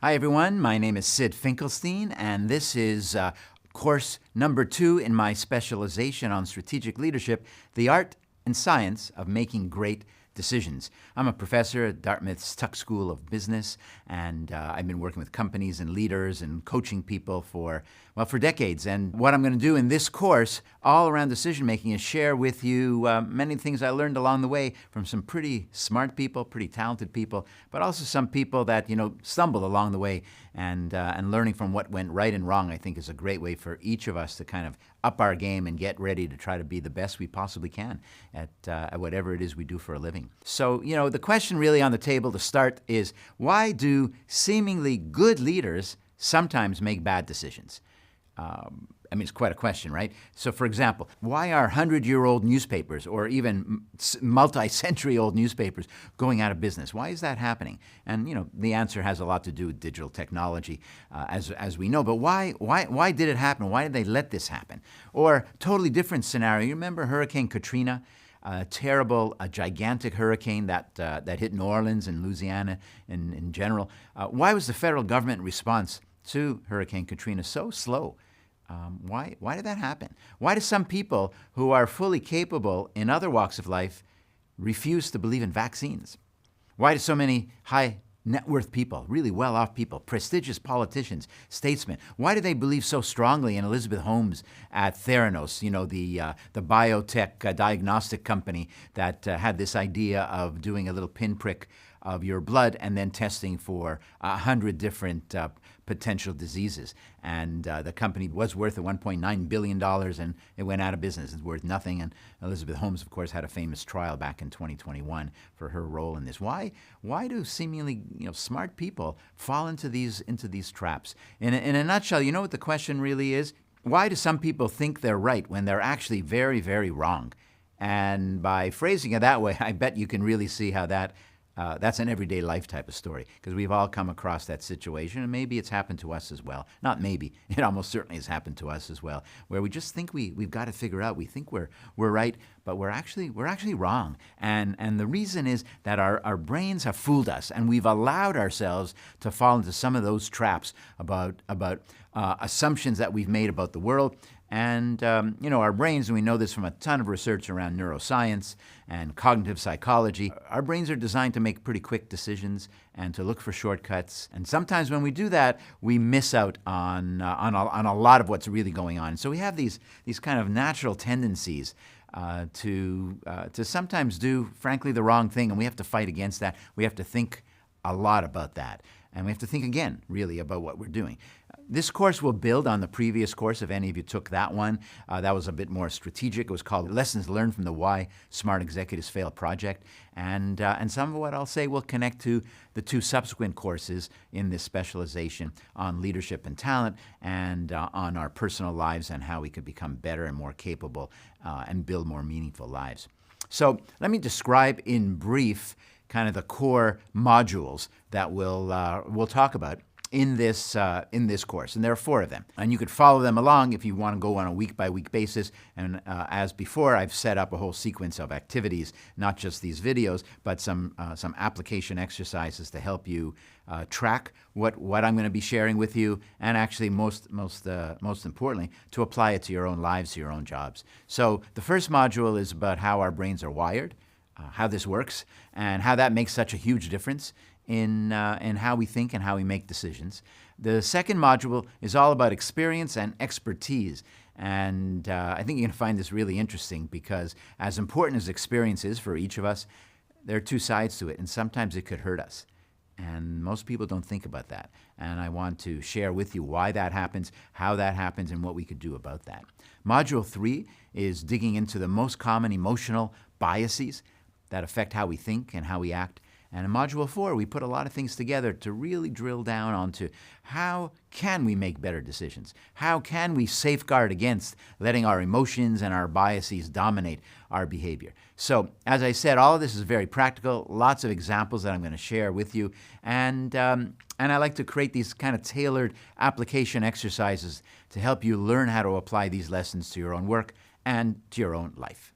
Hi everyone, my name is Sid Finkelstein, and this is course number 2 in my specialization on strategic leadership, the art and science of making great decisions. I'm a professor at Dartmouth's Tuck School of Business, and I've been working with companies and leaders and coaching people for decades. And what I'm going to do in this course, all around decision making, is share with you many things I learned along the way from some pretty smart people, pretty talented people, but also some people that stumbled along the way. And learning from what went right and wrong, I think, is a great way for each of us to kind of up our game and get ready to try to be the best we possibly can at whatever it is we do for a living. So, the question really on the table to start is, why do seemingly good leaders sometimes make bad decisions? It's quite a question, right? So, for example, why are 100-year-old newspapers or even multi-century-old newspapers going out of business? Why is that happening? And, the answer has a lot to do with digital technology, as we know. But why did it happen? Why did they let this happen? Or, totally different scenario. You remember Hurricane Katrina? A gigantic hurricane that hit New Orleans and Louisiana in general. Why was the federal government response to Hurricane Katrina so slow? Why did that happen? Why do some people who are fully capable in other walks of life refuse to believe in vaccines? Why do so many high net worth people, really well-off people, prestigious politicians, statesmen, why do they believe so strongly in Elizabeth Holmes at Theranos, the biotech diagnostic company that had this idea of doing a little pinprick of your blood and then testing for 100 different potential diseases. And the company was worth $1.9 billion, and it went out of business. It's worth nothing. And Elizabeth Holmes, of course, had a famous trial back in 2021 for her role in this. Why do seemingly smart people fall into these traps? In a nutshell, you know what the question really is? Why do some people think they're right when they're actually very, very wrong? And by phrasing it that way, I bet you can really see how that's an everyday life type of story, because we've all come across that situation, and maybe it's happened to us as well. Not maybe, it almost certainly has happened to us as well, where we just think we've got to figure out, we think we're right, but we're actually wrong. And the reason is that our brains have fooled us, and we've allowed ourselves to fall into some of those traps about assumptions that we've made about the world. And, our brains, and we know this from a ton of research around neuroscience and cognitive psychology, our brains are designed to make pretty quick decisions and to look for shortcuts. And sometimes when we do that, we miss out on a lot of what's really going on. So we have these kind of natural tendencies to sometimes do, frankly, the wrong thing, and we have to fight against that. We have to think a lot about that. And we have to think again, really, about what we're doing. This course will build on the previous course, if any of you took that one. That was a bit more strategic. It was called Lessons Learned from the Why Smart Executives Fail Project. And some of what I'll say will connect to the 2 subsequent courses in this specialization on leadership and talent, and on our personal lives and how we could become better and more capable and build more meaningful lives. So let me describe in brief kind of the core modules that we'll talk about in this course, and there are 4 of them. And you could follow them along if you want to go on a week-by-week basis. And as before, I've set up a whole sequence of activities, not just these videos, but some application exercises to help you track what I'm going to be sharing with you, and actually most importantly, to apply it to your own lives, to your own jobs. So the first module is about how our brains are wired, how this works, and how that makes such a huge difference in how we think and how we make decisions. The second module is all about experience and expertise. And I think you're going to find this really interesting, because as important as experience is for each of us, there are 2 sides to it, and sometimes it could hurt us. And most people don't think about that. And I want to share with you why that happens, how that happens, and what we could do about that. Module 3 is digging into the most common emotional biases that affect how we think and how we act. And in Module 4, we put a lot of things together to really drill down onto how can we make better decisions? How can we safeguard against letting our emotions and our biases dominate our behavior? So, as I said, all of this is very practical, lots of examples that I'm going to share with you. And I like to create these kind of tailored application exercises to help you learn how to apply these lessons to your own work and to your own life.